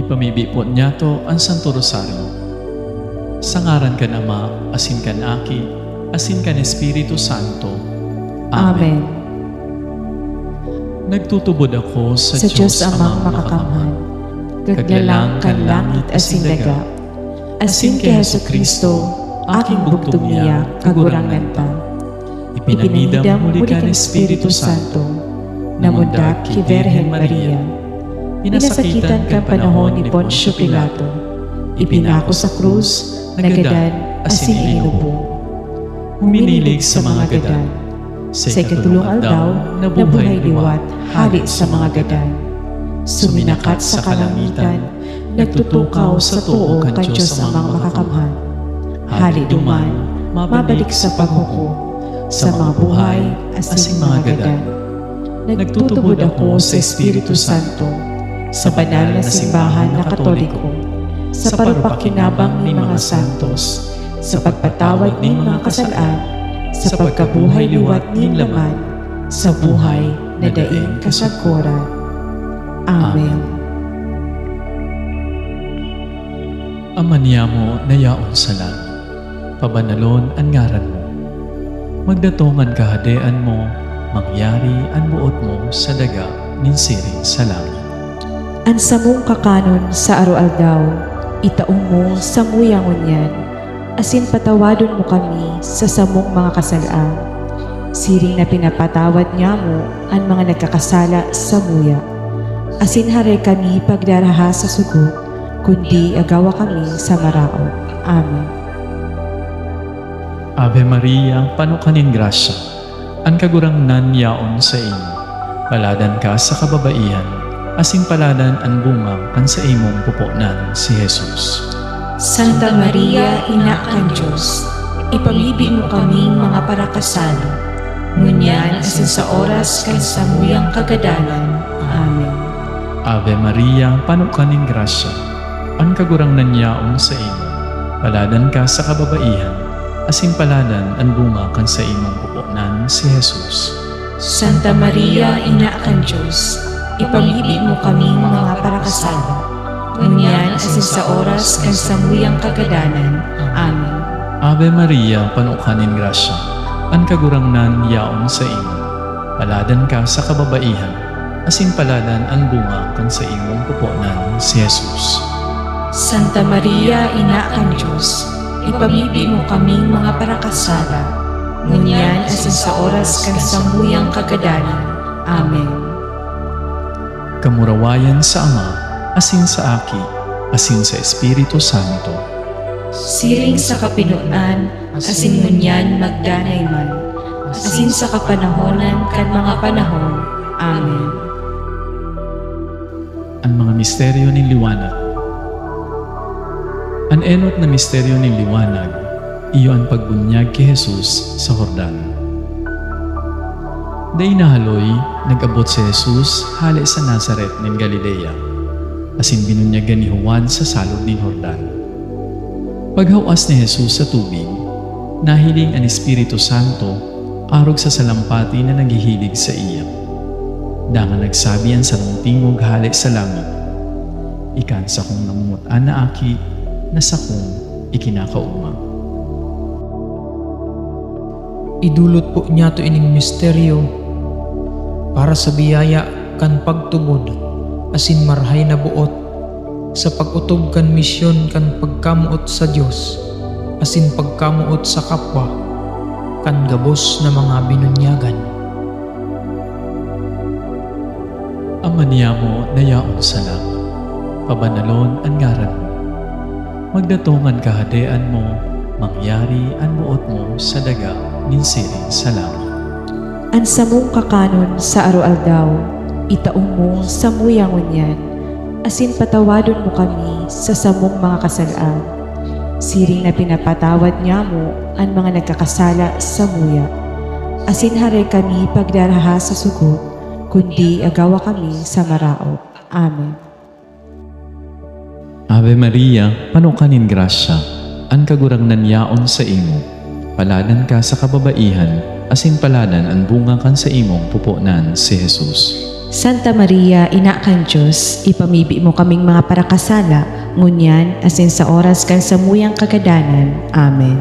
Ipamibi po niya to ang Santo Rosario. Sa ngaran kan Ama, asin kan Aki, asin kan Espiritu Santo. Amen. Nagtutubod ako sa Diyos amang makakamhan, kaglalang kan langit asin daga, asin kay Jesucristo, aking bugtong niya, kagurangan ta. Ipinangidam muli kan Espiritu Santo, namundag ki Virgen Maria, pinasakitan kan panahon ni Poncio Pilato, ipinako sa krus, nagadan, asin inubong. Huminilig sa mga gadan, sa ikatulong aldaw, nabuhay liwat, hali sa mga gadan. Suminakat sa kalangitan, nagtutukaw sa tuo kan Diyos amang makakamhan. Hali duman, mabalik sa paghuko, sa mga buhay, asin mga gadan. Nagtutubod ako sa Espiritu Santo, sa banal na simbahan na Katoliko, sa parupakinabang ni mga santos, sa pagpatawad ni mga kasalaan, sa pagkabuhay liwat ni laman, sa buhay na daing kasagkuran. Amen. Ama niyamo na yaon sa langit, pabanalon ang ngaran mo. Magdatongan kahadean mo, mangyari ang buot mo sa daga nin siring sa langit. Ang samong kakanon sa araw-aldaw, itaong mo sa muyangon yan, asin patawadon mo kami sa samong mga kasalaan. Siring na pinapatawad niya mo ang mga nagkakasala sa muya. Asin hare kami pagdaraha sa sugot, kundi agawa kami sa maraot. Amen. Ave Maria, panukanin grasya, ang kagurangnan yaon sa inyo. Paladan ka sa kababaihan, asing paladan ang bunga kan sa imong pupunan si Jesus. Santa Maria, Ina kan Diyos, ipamibig mo kaming mga parakasalo, ngunyan asin sa oras kan sa muyang kagadalan. Amen. Ave Maria, panukanin grasya, ang kagurangnan yaon sa inyo. Paladan ka sa kababaihan, asing paladan ang bunga kan sa imong pupunan si Jesus. Santa Maria, Ina kan Diyos, ipamibig mo kaming mga parakasalo, ngunyan asin sa oras kan sa muyang kagadalan. Amen. Ave Maria, panukanin grasya, ang kagurangnan yaon sa inyo. Paladan ka sa kababaihan, asin paladan ang bunga kan sa imong pupunan si Jesus. Santa Maria, Ina kan Diyos, ipamibig mo kaming mga parakasala, ngunyan asin sa oras kan sa muyang kagadalan. Amen. Kamurawayan sa Ama, asin sa Aki, asin sa Espiritu Santo. Siring sa kapinuan, asin ngunyan magdanay man, asin sa kapanahonan kan mga panahon. Amen. Ang mga misteryo ng liwanag. Ang enot na misteryo ng liwanag, iyo ang pagbunyag kay Jesus sa Jordan. Day nahaloy, nag-abot si Jesus hali sa Nazaret ng Galilea, asin binunyagan ni Juan sa salod ng Jordan. Paghawas ni Jesus sa tubig, nahiling ang Espiritu Santo arog sa salampati na naghihilig sa iya. Dangan nagsabi ang sarong tingog hali sa langit, "Ikan sa kong namumutan na aki, na sa kong ikinakauma." Idulot po niya to ining misteryo para sa biyaya kan pagtubod asin marhay na buot sa pag-utob kan misyon kan pagkamuot sa Dios asin pagkamuot sa kapwa kan gabos na mga binunyagan. Ama niyamo na yaon sa langit, pabanalon ang ngaran mo. Magdatongan kahadean mo, mangyari ang buot mo sa daga nin siring sa langit. Ang samong kakanon sa araw-aldaw, itaong mo sa muyangon yan, asin patawadon mo kami sa samong mga kasalaan. Siring na pinapatawad niya mo ang mga nagkakasala sa muya. Asin hare kami pagdaraha sa sugot, kundi agawa kami sa maraot. Amen. Ave Maria, panukanin grasya, ang kagurangnan yaon sa imo. Paladan ka sa kababaihan, asin paladan ang bunga kan sa imong pupunan si Jesus. Santa Maria, Ina kan Diyos, ipamibi mo kaming mga parakasala, ngunyan asin sa oras kan samuyang kagadanan. Amen.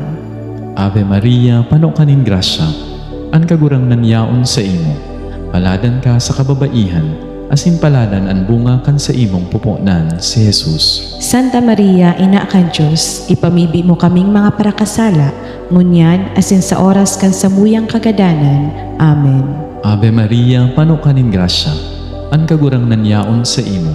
Ave Maria, pano kanin grasya, an kagurang nanyaon sa imo. Paladan ka sa kababaihan, asin paladan an bunga kan sa imong pupunan, si Jesus. Santa Maria, Ina kan Diyos, ipamibi mo kaming mga parakasala, ngunyan asin sa oras kan samuyang kagadanan. Amen. Ave Maria, pano kanin grasya, an kagurang nanyaon sa imo.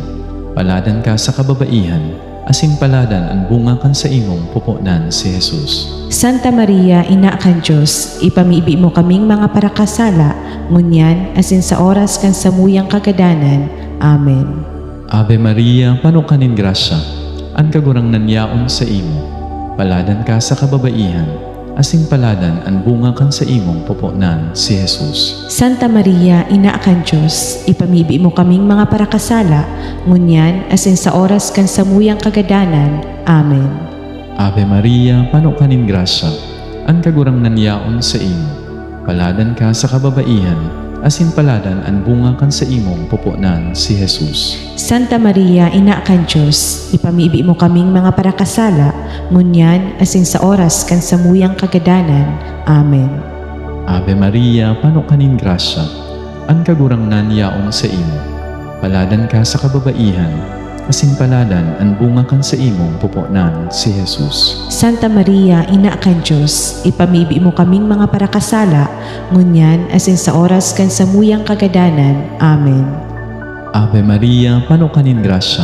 Paladan ka sa kababaihan, asin paladan ang bunga kan sa imong pupunan, si Jesus. Santa Maria, Ina kan Diyos, ipamibi mo kaming mga parakasala, ngunyan asin sa oras kan samuyang kagadanan. Amen. Ave Maria, pano kanin grasya, an kagurang nanyaon sa imo. Paladan ka sa kababaihan, asin paladan ang bunga kan sa imong pupunan, si Jesus. Santa Maria, Ina kan Diyos, ipamibi mo kaming mga parakasala, ngunyan asin sa oras kan samuyang kagadanan. Amen. Ave Maria, pano kanin grasya, an kagurang nanyaon sa imo. Paladan ka sa kababaihan, asin paladan ang bunga kan sa imong pupunan, si Jesus. Santa Maria, Ina kan Diyos, ipamibi mo kaming mga parakasala, ngunyan asin sa oras kan samuyang kagadanan. Amen. Ave Maria, pano kanin grasya, an kagurang nanyaon sa imo. Paladan ka sa kababaihan, asin paladan ang bunga kan sa imong pupunan, si Jesus. Santa Maria, Ina kan Diyos, ipamibi mo kaming mga parakasala, ngunyan asin sa oras kan samuyang kagadanan. Amen. Ave Maria, pano kanin grasya,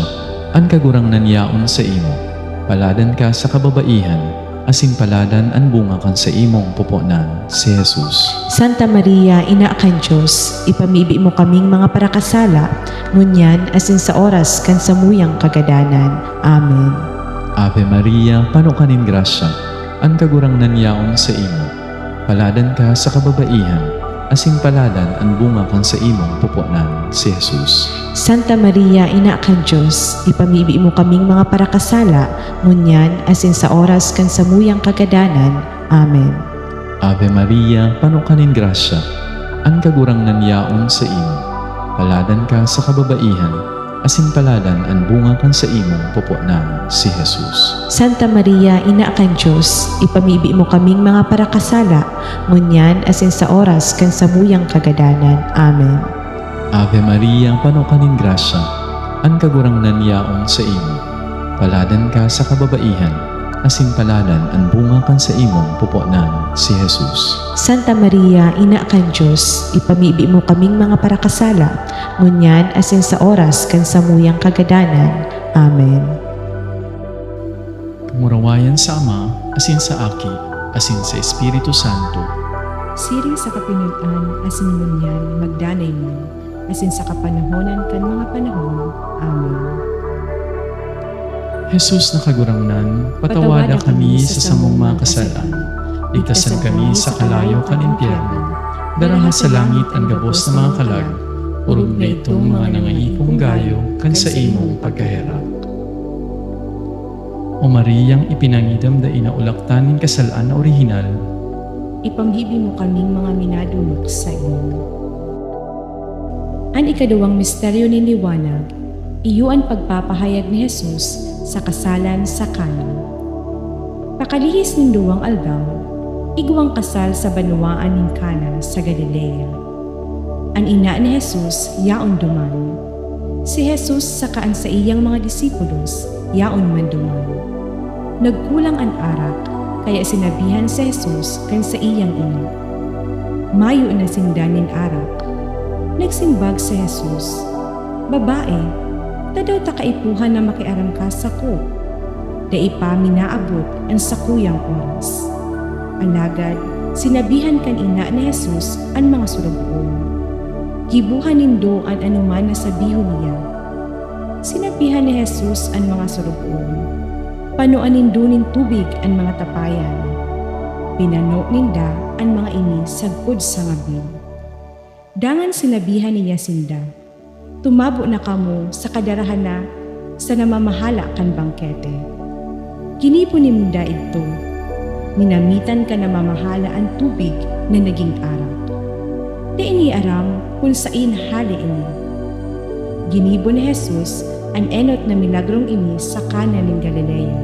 an kagurang nanyaon sa imo. Paladan ka sa kababaihan, asin paladan ang bunga kan sa imong pupunan, si Jesus. Santa Maria, Ina kan Diyos, ipamibi mo kaming mga parakasala, ngunyan asin sa oras kan samuyang kagadanan. Amen. Ave Maria, pano kanin grasya, an kagurang nanyaon sa imo. Paladan ka sa kababaihan, asin paladan ang bunga kan sa imong pupunan, si Jesus. Santa Maria, Ina kan Diyos, ipamibi mo kaming mga parakasala, ngunyan asin sa oras kan samuyang kagadanan. Amen. Ave Maria, pano kanin grasya, an kagurang nanyaon sa imo. Paladan ka sa kababaihan, asin paladan ang bunga kan sa imong pupunan, si Jesus. Santa Maria, Ina kan Diyos, ipamibi mo kaming mga parakasala, ngunyan asin sa oras kan samuyang kagadanan. Amen. Ave Maria, pano kanin grasya, an kagurang nanyaon sa imo. Paladan ka sa kababaihan, asin paladan ang bunga kan sa imong pupunan, si Jesus. Santa Maria, Ina kan Diyos, ipamibi mo kaming mga parakasala, ngunyan asin sa oras kan samuyang kagadanan. Amen. Kamurawayan sa Ama, asin sa Aki, asin sa Espiritu Santo. Siring sa kapinutan, asin ngunyan, magdanay mo, asin sa kapanahonan kan mga panahon. Amen. Jesus na kagurangnan, patawada kami sa samong mga kasalan. Ligtasan kami sa kalayo kan impyerno. Daraha sa langit ang gabos na mga kalag. Purog na itong mga nangaipong gayo kan sa imong pagkaherap. O Mariyang ipinangidam da inaulaktanin kasalaan na orihinal, Ipamhibi mo kaming mga minadulok sa iyo. Ang ikadawang misteryo ni liwanag, iyon pagpapahayag ni Jesus sa kasalan sa Kana. Pakalihis ng duwang aldaw, igwang kasal sa banwaan ng Kana sa Galilea. Ang ina ni Jesus, yaon duman. Si Jesus sakaan sa iyang mga disipulos, yaon man duman. Nagkulang ang arak, kaya sinabihan si Jesus kan sa iyang ina. Mayo na sindanin arak. Nagsimbag si Jesus, Babae, tadaw ta kaipuhan na makiaram ka sa ko. Dai pa minaabot ang sakuyang oras. Alagad, sinabihan kan ina ni Jesus ang mga surugpon. Gibuhan nindo ang anuman na sabihon niya. Sinabihan ni Jesus ang mga surugpon. Panuan nindo nin tubig ang mga tapayan. Pinano ninda ang mga ini sagpod sa ngabil. Dangan sinabihan niya sinda, tumabo na kamo sa kadarahan na sa namamahala kan bangkete. Ginipon ni Minda ito, minamitan ka na mamahala ang tubig na naging arak. Di ini aram kung sain hali ini, Ginibo ni Jesus ang enot na milagrong ini sa Kana ng Galilea.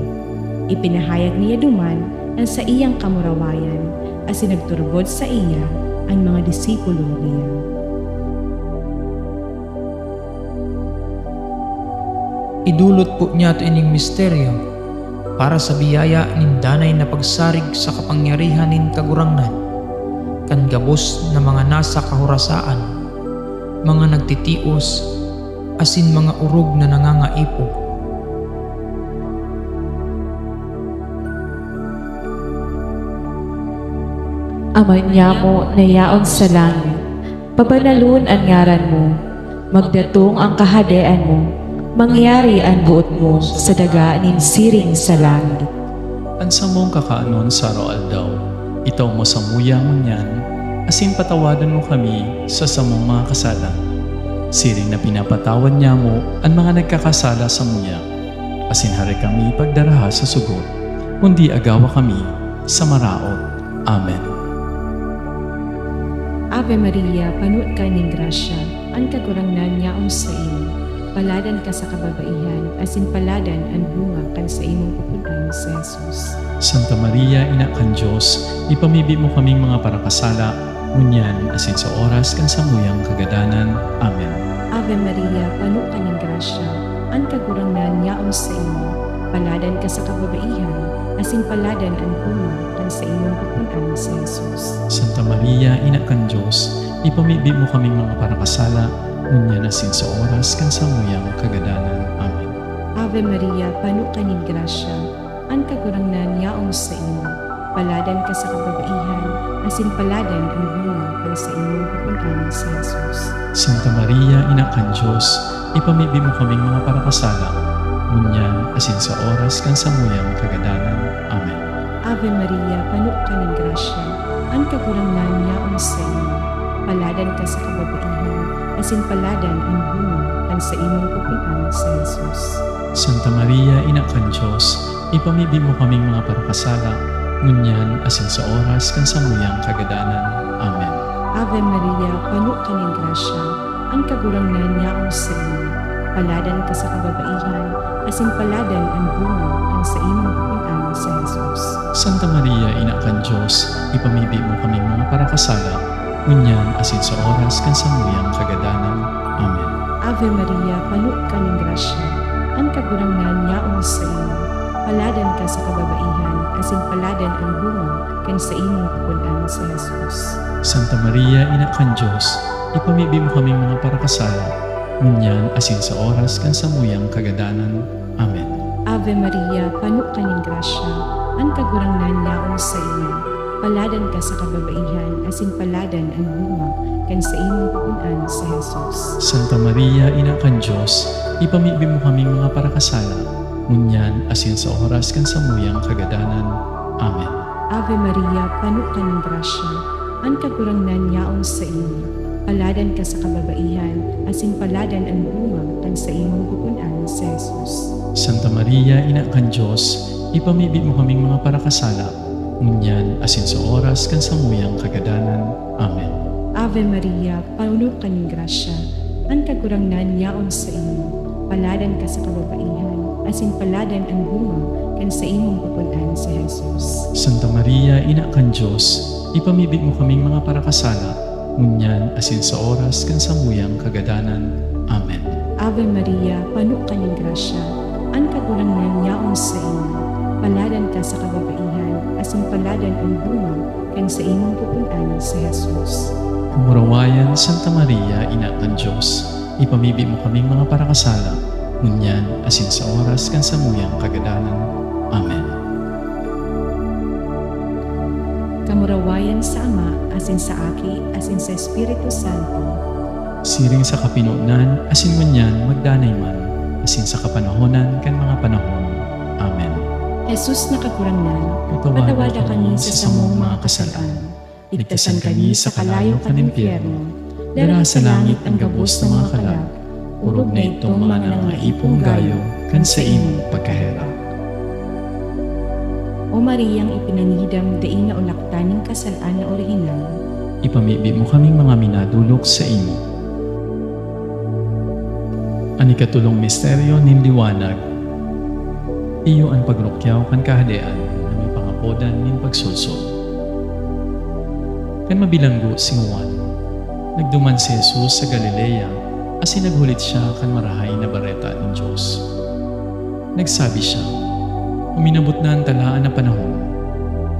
Ipinahayag niya duman ang sa iyang kamurawayan as sinagturbod sa iya ang mga disipulo niya. Idulot po niya ito ining misteryo para sa biyaya nin danay na pagsarig sa kapangyarihan nin kagurangnan, kan gabos na mga nasa kahurasaan, mga nagtitios, asin mga urog na nangangaipo. Ama niya mo na yaon sa langit, pabanalun ang ngaran mo, magdatong ang kahadean mo, mangyari ang buot mo sa daga nin siring sa langit. Ansa mong kakaanon sa roal daw, itaw mo sa muyang niyan, asin patawadan mo kami sa samong mga kasala. Siring na pinapatawad niya mo ang mga nagkakasala sa muya, asin hari kami pagdaraha sa sugot, kundi agawa kami sa maraot. Amen. Ave Maria, panuot ka ng grasya, ang kagurangnan niyaon sa iyo. Paladan ka sa kababaihan, asin paladan ang bunga kan sa imong pupunan sa Jesus. Santa Maria, Ina kan Diyos, ipamibi mo kaming mga parakasala, ngunyan asin sa oras kan samuyang kagadanan. Amen. Ave Maria, panuot ka ng grasya, ang kagurangnan niyaon sa iyo. Paladan ka sa kababaihan, asin paladan ang bunga kan sa imong pupunan sa Jesus. Santa Maria, Ina kan Diyos, ipamibi mo kaming mga parakasala, ngunyan asin sa oras kan samuyang kagadanan. Amen. Ave Maria, panuot ka ng grasya, ang kagurangnan niyaon sa iyo. Paladan ka sa kababaihan, asin paladan ang bunga kan sa imong pupunan sa Jesus. Santa Maria, Ina kan Diyos, ipamibi mo kaming mga parakasala, ngunyan asin sa oras kan samuyang kagadanan. Amen. Ave Maria, panuot ka ng grasya, ang kagurangnan niyaon sa iyo. Paladan ka sa kababaihan, asin paladan ang bunga kan sa imong pupunan sa Jesus. Santa Maria, Ina kan Diyos, ipamibi mo kaming mga parakasala, ngunyan asin sa oras kan samuyang kagadanan. Amen. Ave Maria, panuot ka ng grasya, ang kagurangnan niyaon sa iyo. Paladan ka sa kababaihan, asin paladan ang bunga kan sa imong pupunan sa Jesus. Santa Maria, Ina kan Diyos, ipamibi mo kaming mga parakasala, ngunyan asin sa oras kan samuyang kagadanan. Amen. Ave Maria, panuot ka ng grasya, ang kagurangnan niyaon sa iyo. Paladan ka sa kababaihan, asin paladan ang bunga kan sa imong pupunan sa Jesus. Santa Maria, Ina kan Diyos, ipamibi mo kaming mga parakasala, ngunyan asin sa oras kan samuyang kagadanan. Amen. Ave Maria, panuot ka ng grasya, ang kagurangnan niyaon sa iyo. Paladan ka sa kababaihan, asin paladan ang bunga kan sa imong pupunan sa Jesus. Santa Maria, Ina kan Diyos, ipamibi mo kaming mga parakasala, ngunyan asin sa oras kan samuyang kagadanan. Amen. Ave Maria, panuot ka ng grasya, ang kagurangnan niyaon sa iyo. Paladan ka sa kababaihan, asin paladan ang bunga kan sa imong pupunan sa Jesus. Santa Maria, Ina kan Diyos, ipamibi mo kaming mga parakasala, ngunyan asin sa oras kan samuyang kagadanan. Amen. Ave Maria, panuot ka ng grasya, ang kagurangnan niyaon sa iyo. Paladan ka sa kababaihan, asin paladan ang bunga kan sa imong pupunan sa Jesus. Santa Maria, Ina kan Diyos, ipamibi mo kaming mga parakasala, ngunyan asin sa oras kan samuyang kagadanan. Amen. Ave Maria, panuot ka ng grasya, ang kagurangnan niyaon sa iyo. Paladan ka sa kababaihan, asin paladan ang bunga kan sa imong pupunan sa Jesus. Kamurawayan, Santa Maria, Ina kan Diyos, ipamibi mo kaming mga parakasala, ngunyan asin sa oras kan samuyang kagadanan. Amen. Kamurawayan sa Ama, asin sa Aki, asin sa Espiritu Santo. Siring sa kapinunan, asin ngunyan magdanay man, asin sa kapanahonan kan mga panahon. Amen. Jesus na kagurangnan, Patawada patawada kami sa samong mga kasalaan. Ligtasan kami sa kalayo kan impyerno. Dala sa langit ang gabos ng mga kalag. Urog na itong mga nangaipong gayo, kan sa imong pagkahera. O Mariyang ipinanghidam daing na ulaktan ng kasalaan na orihinal. Ipamibi mo kaming mga minadulok sa imo. Ani katulong misteryo nin liwanag. Iyo ang pagrukyaw kan kahadean na may pangapodan nin pagsulsol. Kan mabilanggo si Juan, nagduman si Jesus sa Galilea asin naghulit siya kan marahay na bareta ng Diyos. Nagsabi siya, uminabot na ang talaan na panahon,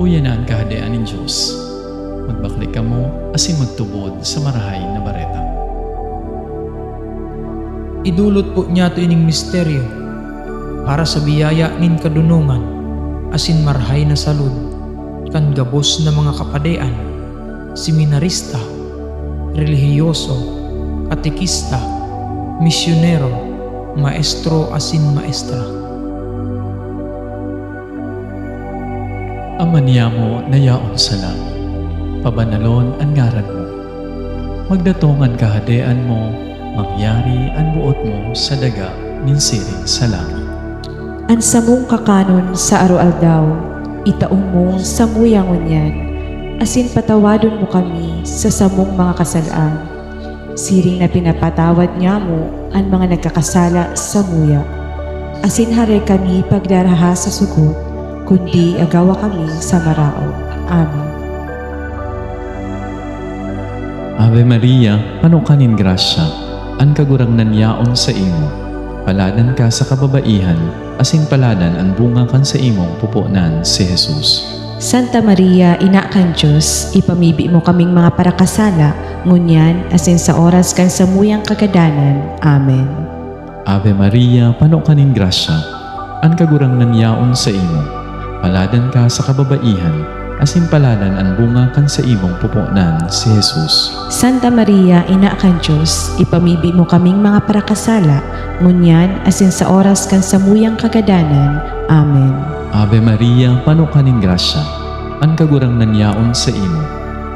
uya na ang kahadean ng Diyos. Magbaklik ka mo asin magtubod sa marahay na bareta. Idulot po niya to ining misteryo para sa biyaya nin kadunungan asin marhay na salud kan gabos na mga kapadean, seminarista, relihiyoso, katekista, misyonero, maestro asin maestra. Ama niyamo na yaon sa langit, pabanalon ang ngaran mo. Magdatong ang kahadean mo, mangyari ang buot mo sa daga nin siring sa langit. Ang samong kakanon sa araw-aldaw, itaong mo sa muyangon yan, asin patawadon mo kami sa samong mga kasalaan. Siring na pinapatawad niya mo ang mga nagkakasala sa muya. Asin hare kami pagdaraha sa sugot, kundi agawa kami sa marao. Amen. Ave Maria, panukanin grasya, ang kagurangnan yaon sa imo. Paladan ka sa kababaihan, asin paladan ang bunga kan sa imong pupunan si Jesus. Santa Maria, Ina kan Diyos, ipamibi mo kaming mga parakasala, ngunyan asin sa oras kan samuyang kagadanan. Amen. Ave Maria, panukanin grasya, ang kagurangnan yaon sa imo. Paladan ka sa kababaihan, asin paladan ang bunga kan sa imong pupunan si Jesus. Santa Maria, Ina kan Diyos, ipamibi mo kaming mga parakasala, ngunyan asin sa oras kan samuyang kagadanan. Amen. Ave Maria, panukanin grasya, ang kagurangnan yaon sa imo.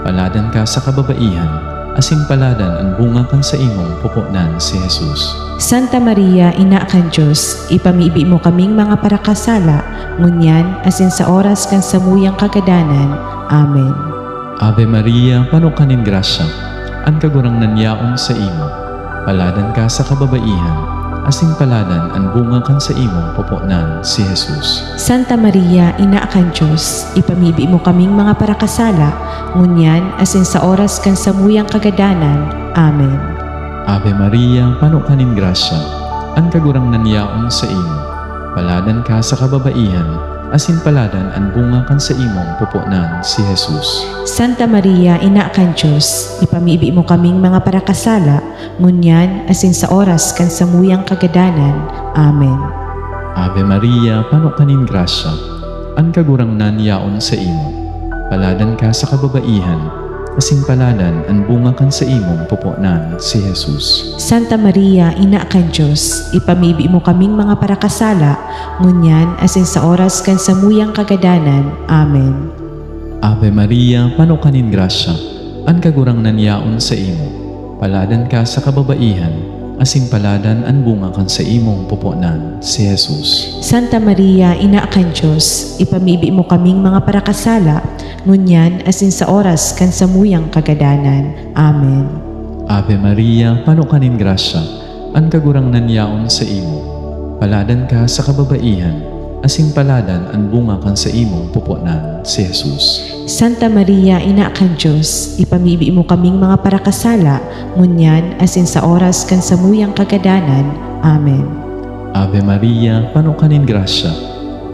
Paladan ka sa kababaihan, asin paladan ang bunga kan sa imong pupunan si Jesus. Santa Maria, Ina kan Diyos, ipamibi mo kaming mga parakasala, ngunyan asin sa oras kan samuyang kagadanan. Amen. Ave Maria, panukanin grasya, ang kagurangnan yaon sa imo. Paladan ka sa kababaihan, asin paladan ang bunga kan sa imong pupunan si Jesus. Santa Maria, Ina kan Diyos, ipamibi mo kaming mga parakasala, ngunyan asin sa oras kan samuyang kagadanan. Amen. Ave Maria, panukanin grasya, ang kagurangnan yaon sa imo. Paladan ka sa kababaihan, asin paladan ang bunga kan sa imong pupunan si Jesus. Santa Maria, Ina kan Diyos, ipamibi mo kaming mga parakasala, ngunyan asin sa oras kan samuyang kagadanan. Amen. Ave Maria, panukanin grasya, ang kagurangnan yaon sa imo. Paladan ka sa kababaihan, asin paladan ang bunga kan sa imong pupunan si Jesus. Santa Maria, Ina kan Diyos, ipamibi mo kaming mga parakasala, ngunyan asin sa oras kan samuyang kagadanan. Amen. Ave Maria, panukanin grasya, ang kagurangnan yaon sa imo. Paladan ka sa kababaihan, asin paladan ang bunga kan sa imong pupunan si Jesus. Santa Maria, Ina kan Diyos, ipamibi mo kaming mga parakasala, ngunyan asin sa oras kan samuyang kagadanan. Amen. Ave Maria, panukanin grasya, ang kagurangnan yaon sa imo. Paladan ka sa kababaihan, asin paladan ang bunga kan sa imong pupunan si Jesus. Santa Maria, Ina kan Diyos, ipamibi mo kaming mga parakasala, ngunyan asin sa oras kan samuyang kagadanan. Amen. Ave Maria, panukanin grasya,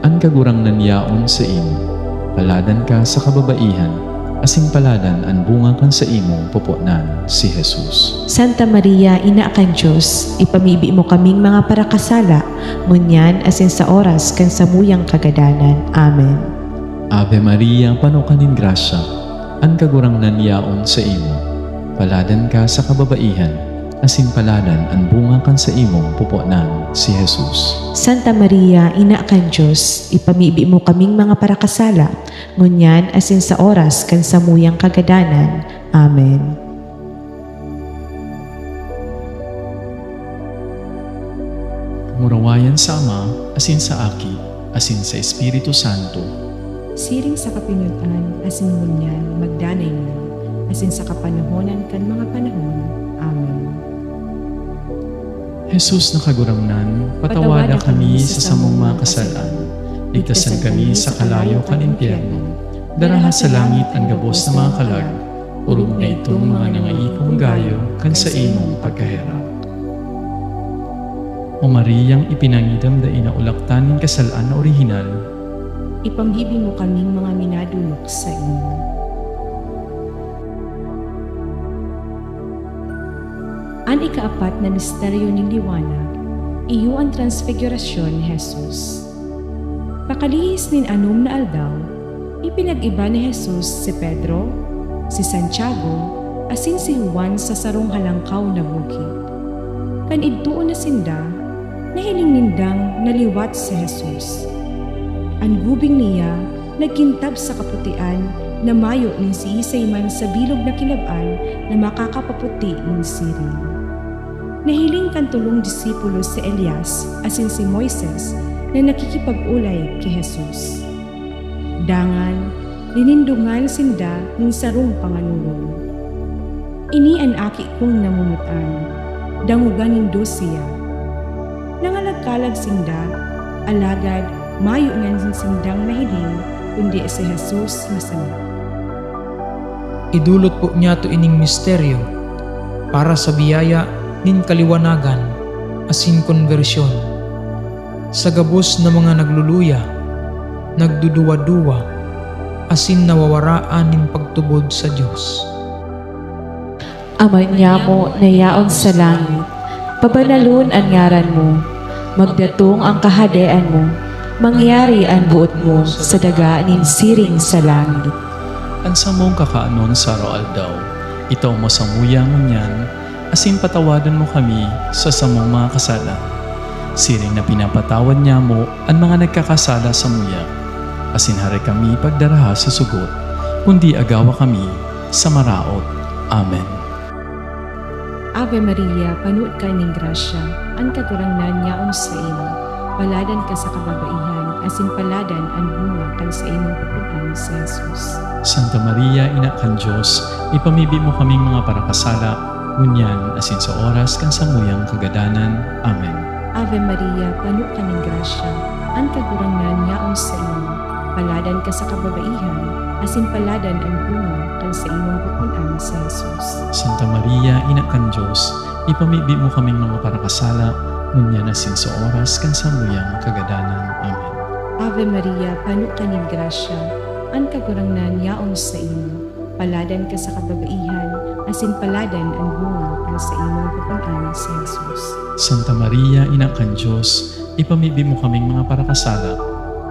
ang kagurangnan yaon sa imo. Paladan ka sa kababaihan, asin paladan ang bunga kan sa imong pupunan si Jesus. Santa Maria, Ina kan Diyos, ipamibi mo kaming mga parakasala, ngunyan asin sa oras kan samuyang kagadanan. Amen. Ave Maria, panukanin grasya, ang kagurangnan yaon sa imo. Paladan ka sa kababaihan, asin paladan ang bunga kan sa imong pupunan si Jesus. Santa Maria, Ina kan Diyos, ipamibi mo kaming mga parakasala, ngunyan asin sa oras kan samuyang kagadanan. Amen. Murawayan sa Ama, asin sa Aki, asin sa Espiritu Santo. Siring sa kapinutan, asin ngunyan, magdanay mo, asin sa kapanahonan kan mga panahon. Amen. Jesus na kagurangnan, patawada kami sa samong mga kasalan. Ligtasan kami sa kalayo kan impyerno. Daraha sa langit ang gabos ng mga kalag. Urog na itong mga nangaipong gayo kan sa imong pagkahera. O Mariyang ipinangidam da inaulaktan ng kasalaan na orihinal, Ipambibi mo kaming mga minadulok sa inyo. Ang ikaapat na misteryo ng liwanag, iyo ang transfigurasyon ni Jesus. Pakalihis nin anom na aldaw, ipinag-iba ni Jesus si Pedro, si Santiago, asin si Juan sa sarong halangkaw na bukid. Kanidtuon na sinda, nahiling nindang naliwat si Jesus. Ang gubing niya nagkintab sa kaputian na mayo ning si Isay man sa bilog na kinab-an na makakapaputi ng siring. Nahiling kan tulong disipulo si Elias asin si Moises na nakikipag-ulay kay Jesus. Dangan, linindungan sinda ng sarong panganulong. Ini ang aki kong namumutan, dangugan nindo siya. Nangalagkalag sinda, alagad mayo ngan sindang nahiling kundi si Jesus masama. Idulot po niya to ining misteryo para sa biyaya nin kaliwanagan asin konversyon. Sa gabos na mga nagluluya, nagduduwa-duwa, asin nawawaraan nin pagtubod sa Diyos. Ama niya mo na yaon sa langit, pabanalon ang ngaran mo, magdatong ang kahadean mo, mangyari ang buot mo sa daga nin siring sa langit. ang samong kakaanon sa aldaw, itaw mo sa muyang ngunyan, asin patawadan mo kami sa samong mga kasala. Siring na pinapatawad niya mo ang mga nagkakasala sa muya, asin hari kami pagdaraha sa sugot, kundi agawa kami sa maraot. Amen. Ave Maria, panuot ka ning grasya, ang kagurangnan niyaon sa imo. Paladan ka sa kababaihan, asin paladan ang bunga kan sa imong pupunan sa Jesus. Santa Maria, Ina kan Diyos, ipamibi mo kaming mga parakasala, ngunyan asin sa oras kan samuyang kagadanan. Amen. Ave Maria, panuot ka ning grasya, ang kagurangnan niyaon sa imo. Paladan ka sa kababaihan, asin paladan ang bunga kan sa imong pupunan sa Jesus. Santa Maria, Ina kan Diyos, ipamibi mo kaming mga parakasala, ngunyan asin sa oras kan samuyang kagadanan. Amen. Ave Maria, panuot ka ning grasya, ang kagurangnan niyaon sa imo. Paladan ka sa kababaihan, asin paladan ang bunga kan sa imong pupunan sa Jesus. Santa Maria, Ina kan Diyos, ipamibi mo kaming mga parakasala,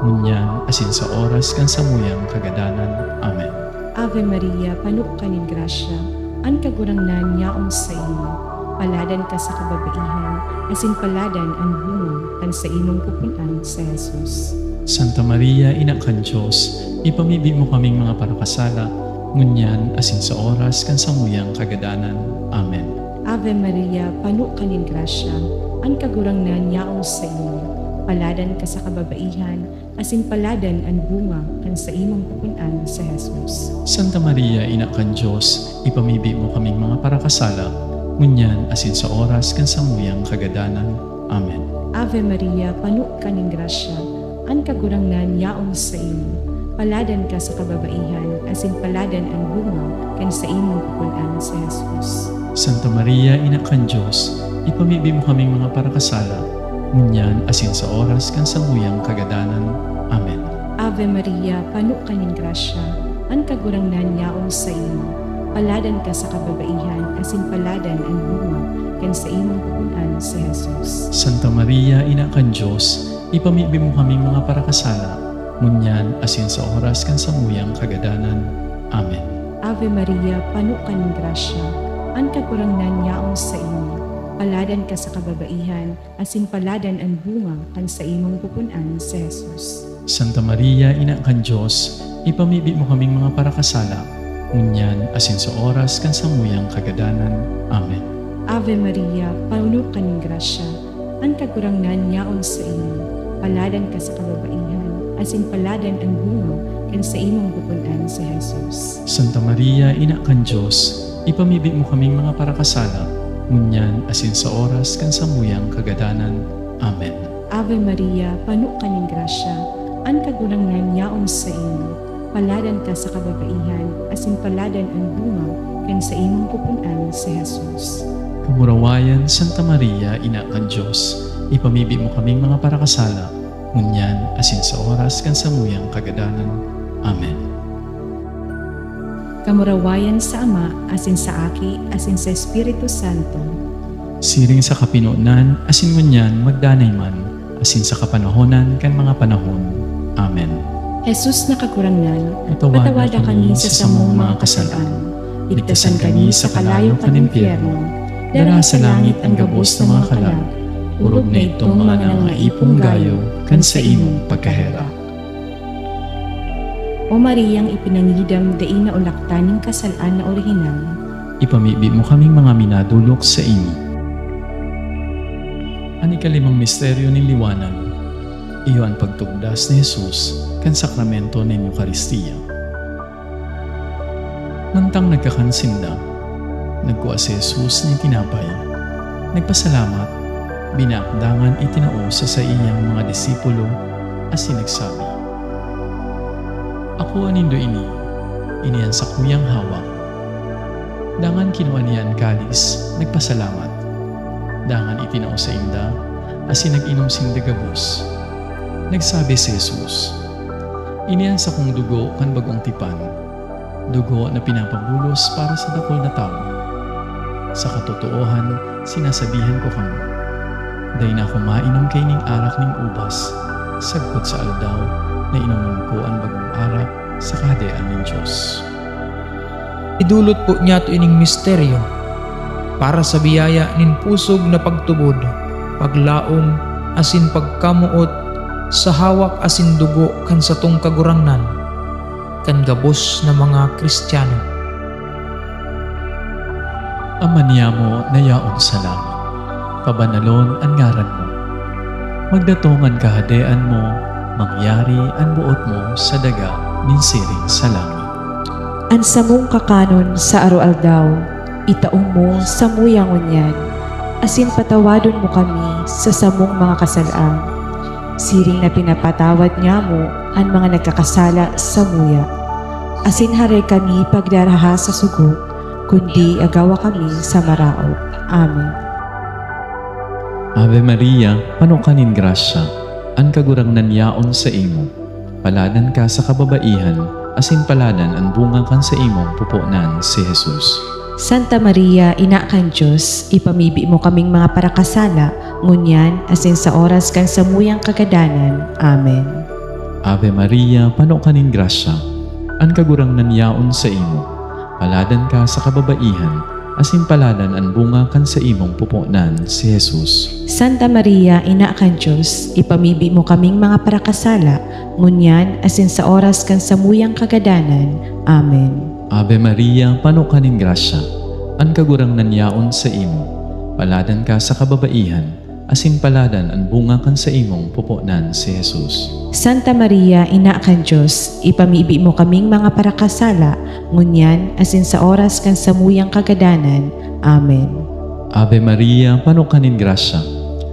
ngunyan asin sa oras kan samuyang kagadanan. Amen. Ave Maria, panuot ka ning grasya, ang kagurangnan niyaon sa imo. Paladan ka sa kababaihan, asin paladan ang bunga kan sa imong pupunan sa Jesus. Santa Maria, Ina kan Diyos, ipamibi mo kaming mga parakasala, ngunyan asin sa oras kan samuyang kagadanan. Amen. Ave Maria, panuot ka ning grasya, ang kagurangnan niyaon sa imo. Paladan ka sa kababaihan, asin paladan ang bunga kan sa imong pupunan sa Jesus. Santa Maria, Ina kan Diyos, ipamibi mo kaming mga parakasala, ngunyan asin sa oras kan samuyang kagadanan. Amen. Ave Maria, panuot ka ning grasya, ang kagurangnan niyaon sa imo. Paladan ka sa kababaihan, asin paladan ang bunga kan sa imong pupunan sa Jesus. Santa Maria, Ina kan Diyos, ipamibi mo kaming mga parakasala, ngunyan asin sa oras kan samuyang kagadanan. Amen. Ave Maria, panuot ka ning grasya, ang kagurangnan niyaon sa imo. Paladan ka sa kababaihan, asin paladan ang bunga kan sa imong pupunan sa Jesus. Santa Maria, Ina kan Diyos, ipamibi mo kaming mga parakasala, ngunyan asin sa oras kan samuyang kagadanan. Amen. Ave Maria, panuot ka ning grasya, ang kagurangnan niyaon sa imo. Paladan ka sa kababaihan, asin paladan ang bunga kan sa imong pupunan sa Jesus. Santa Maria, Ina kan Diyos, ipamibi mo kaming mga parakasala, ngunyan asin sa oras kan samuyang kagadanan. Amen. Ave Maria, panuot ka ning grasya, ang kagurangnan niyaon sa imo. Paladan ka sa kababaihan, asin paladan ang bunga kan sa imong pupunan sa Jesus. Santa Maria, Ina kan Diyos, ipamibi mo kaming mga parakasala, ngunyan asin sa oras kan samuyang kagadanan. Amen. Ave Maria, panu ka ning grasya, an kagurangan yaon sa imo. Paladan ka sa kababaihan, asin paladan ang bunga, kan sa imong pupunan si Jesus. Kamurawayan, Santa Maria, Ina kan Diyos, ipamibi mo kaming mga parakasala, ngunyan asin sa oras kan samuyang kagadanan. Amen. Kamurawayan sa Ama, asin sa Aki, asin sa Espiritu Santo. Siring sa kapinunan, asin ngunyan magdanay man, asin sa kapanahonan kan mga panahon. Amen. Jesus na kagurangan, Patawada patawada kami sa samong mga kasalaan. Ligtasan kami sa kalayo kan impyerno. Dara sa langit ang gabos ng mga kalag. Urog na itong mga nangaipong gayo, kan sa imong pagkahera. O Mariyang ipinangidam daing na ulaktaning kasalaan na orihinal, Ipamibi mo kaming mga minadulok sa imo. Ang ikalimang misteryo ng liwanag, iyo ang pagtugdas ni Jesus kan sakramento ng Eucharistia. Nantang nagkakansinda, nagkuha si Jesus ni tinapay, nagpasalamat, binakdangan itinao sa iyang mga disipulo, asin nagsabi, "Ako anindo iniyan sa kuyang hawak." Dangan kinuha niya ang kalis, nagpasalamat. Dangan itinao sa inda, asin nag-inom sing dagabos. Nagsabi si Jesus, "Iniyan sa kong dugo kan bagong tipan, dugo na pinapabulos para sa dakol na tao. Sa katotoohan, sinasabihan ko kamo, day na ako mainom kay ning arak ning ubas, sagkot sa aldaw na inuman ko ang bagong arak sa kahadean ng Diyos." Idulot po niya to ining misteryo para sa biyaya nin pusog na pagtubod, paglaom asin pagkamuot sa hawak asin dugo kan satong kagurangnan, kan gabos na mga Kristiyano. Ama niya mo na yaon sa langit, pabanalon ang ngaran mo. Magdatongan kahadean mo, mangyari ang buot mo sa daga nin siring sa langit. An samong kakanon sa araw-aldaw, itaong mo sa muyangon yan, asin patawadon mo kami sa samong mga kasalaan. Siring na pinapatawad niya mo ang mga nagkakasala sa muya. Asin haray kami pagdaraha sa sugo, kundi agawa kami sa maraot. Amen. Ave Maria, panukanin grasya, ang kagurangnan yaon sa imo. Paladan ka sa kababaihan, asin paladan ang bunga kan sa imong pupunan si Jesus. Santa Maria, Ina kan Diyos, ipamibi mo kaming mga parakasala, ngunyan asin sa oras kan samuyang kagadanan. Amen. Ave Maria, panukanin grasya, ang kagurangnan yaon sa imo. Paladan ka sa kababaihan, asin paladan ang bunga kan sa imong pupunan si Jesus. Santa Maria, Ina kan Diyos, ipamibi mo kaming mga parakasala, ngunyan asin sa oras kan samuyang kagadanan. Amen. Ave Maria, panukanin grasya, ang kagurangnan yaon sa imo. Paladan ka sa kababaihan, asin paladan ang bunga kan sa imong pupunan si Jesus. Santa Maria, Ina kan Diyos, ipamibi mo kaming mga parakasala, ngunyan asin sa oras kan samuyang kagadanan. Amen. Ave Maria, panukanin grasya,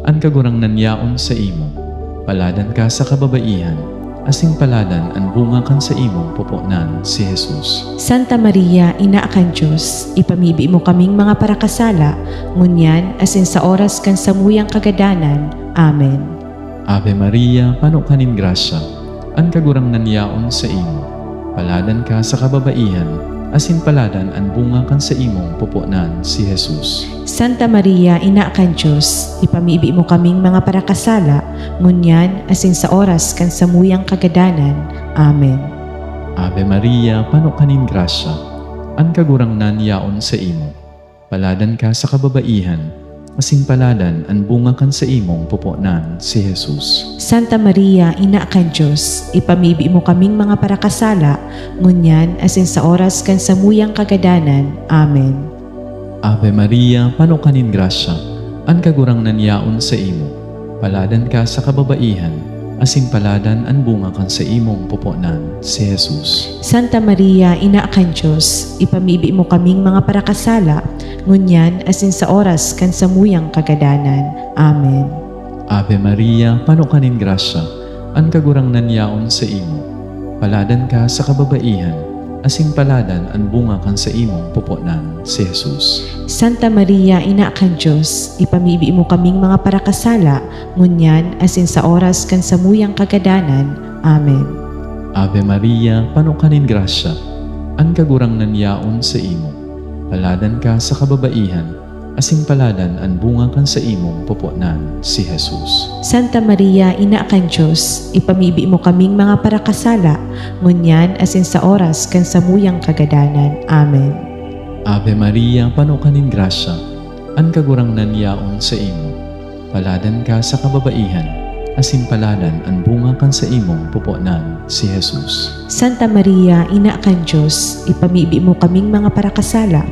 ang kagurangnan yaon sa imo. Paladan ka sa kababaihan, asin paladan ang bunga kan sa imong pupunan si Jesus. Santa Maria, Ina kan Diyos, ipamibi mo kaming mga parakasala, ngunyan asin sa oras kan samuyang kagadanan. Amen. Ave Maria, panukanin grasya, ang kagurangnan yaon sa imo. Paladan ka sa kababaihan, asin paladan ang bunga kan sa imong pupunan si Jesus. Santa Maria, Ina kan Diyos, ipamibi mo kaming mga parakasala, ngunyan asin sa oras kan samuyang kagadanan. Amen. Ave Maria, panukanin grasya, ang kagurangnan yaon sa imo. Paladan ka sa kababaihan, asin paladan ang bunga kan sa imong pupunan si Jesus. Santa Maria, Ina kan Diyos, ipamibi mo kaming mga parakasala, ngunyan asin sa oras kan samuyang kagadanan. Amen. Ave Maria, panukanin grasya, ang kagurangnan yaon sa imo. Paladan ka sa kababaihan, asin paladan ang bunga kan sa imong pupunan, si Jesus. Santa Maria, Ina kan Diyos, ipamibi mo kaming mga parakasala, ngunyan asin sa oras kan samuyang kagadanan. Amen. Ave Maria, panukanin grasya, ang kagurangnan yaon sa imo. Paladan ka sa kababaihan, asin paladan ang bunga kan sa imong pupunan, si Jesus. Santa Maria, Ina kan Diyos, ipamibi mo kaming mga parakasala, ngunyan asin sa oras kan samuyang kagadanan. Amen. Ave Maria, panukanin grasya, ang kagurangnan yaon sa imo. Paladan ka sa kababaihan, asin paladan ang bunga kan sa imong pupunan, si Jesus. Santa Maria, Ina kan Diyos, ipamibi mo kaming mga parakasala, ngunyan asin sa oras kan samuyang kagadanan. Amen. Ave Maria, panukanin grasya, ang kagurangnan yaon sa imo. Paladan ka sa kababaihan, asin paladan ang bunga kan sa imong pupunan, si Jesus. Santa Maria, Ina kan Diyos, ipamibi mo kaming mga parakasala,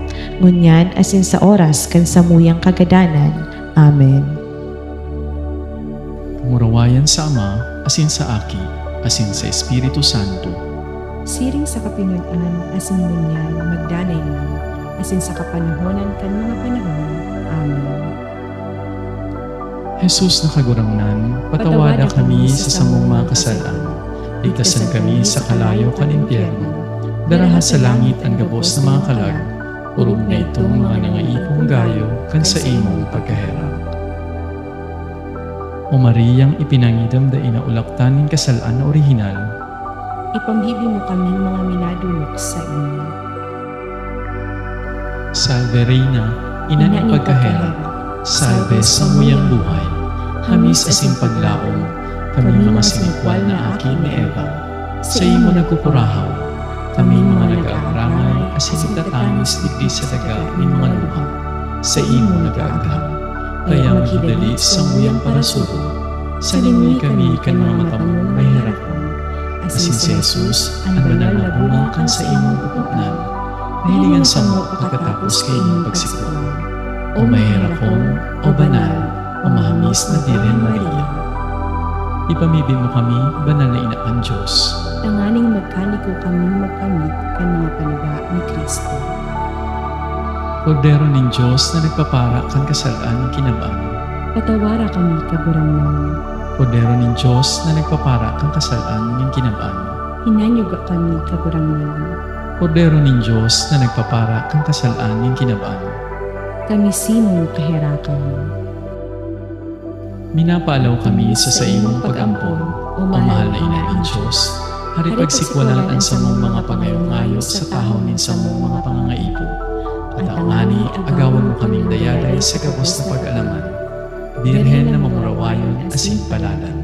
ngunyan asin sa oras kan samuyang kagadanan. Amen. Murawayan sa Ama, asin sa Aki, asin sa Espiritu Santo. Siring sa kapinunan, asin ngunyan, magdanay lang, asin sa kapanahonan kan mga panahon. Amen. Jesus na kagurangnan, patawada kami sa samong mga kasalan. Ligtasan kami sa kalayo kan impyerno. Daraha sa langit ang gabos ng mga kalag. Urog na itong mga nangaipong gayo kan sa imong pagkaherap. O Mariyang ipinangidam da inaulaktan ng kasalan na orihinal, Ipanghibi mo kaming mga minadulok sa inyo. Salve Reina, ina ng pagkaherap, salve sa muyang buhay, hamis asin paglaom, kami mga sinikwal na aki ni Eva, sa imo nagkukurahaw, kami mga nag-aaramay, asin tatamis digdi sa daga ni mga luha, sa imo nag-aagham, kaya maghidali sa muyang parasuko, sa limoy kami kan mga matamong may harapon, asin si Jesus, ang banal na bunga kan sa imong pupunan, nahilingan sa mo pagkatapos kay inyong pagsikon. O mahirapon, o banal, o mahamis na Dirhen Maria. Ipamibi mo kami, banal na ina ang Diyos. Tanganing magkaniko kaming magkamit kan mga panuga ni Kristo. Kordero ng Diyos na nagpapara kan kasalaan ng kinabang. Patawara kami kaburangnan. Kordero ng Diyos na nagpapara kan kasalaan ng kinabang. Hinanyuga kami kaburangnan. Kordero ng Diyos na nagpapara kan kasalaan ng kinabang. Kami simong kahirakan. Minapaalaw kami sa imong pag-ampon, o mahal na ina ng Diyos. Hari pagsikwalan ang samong mga pangayo-ngayo sa tahaw nin samong mga pangangaipo. At ang ngani, agawan mo kaming dayaday sa gabos na pag-alaman. Dirhen na mamurawayon asin paladan.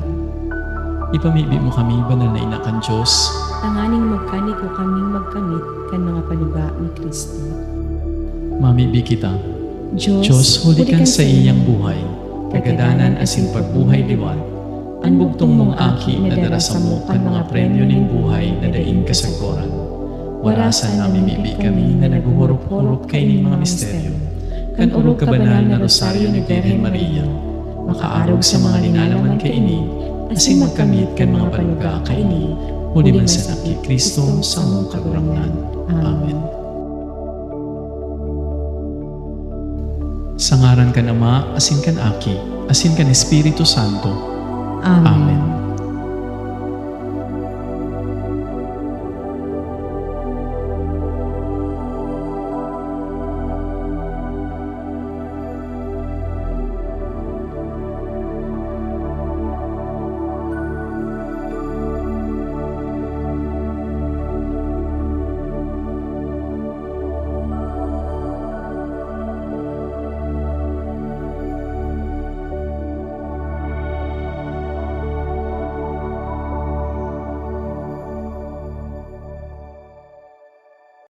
Ipamibi mo kami, banal na ina kan Diyos. Tanganing magkaniko kaming magkamit kan mga panuga ni Kristo. Mamibi kita, Diyos, huli kan sa iyang buhay, kagadanan asin pagbuhay liwat. Ang bugtong mong aki na darasa mo kan mga premyo ning buhay na daing kasagporan. Warasan na mimibi kami na naguhurop-hurop kay ning mga misteryo. Kan urog kabanal na rosaryo ni Dirhen Maria, makaarog sa mga linalaman kay ini, asin magkamit kan mga panuga kay ini, huli man sa naki Kristo sa mong kagurangnan. Amen. Sa ngaran kan Ama, asin kan Aki, asin kan Espiritu Santo. Amen. Amen.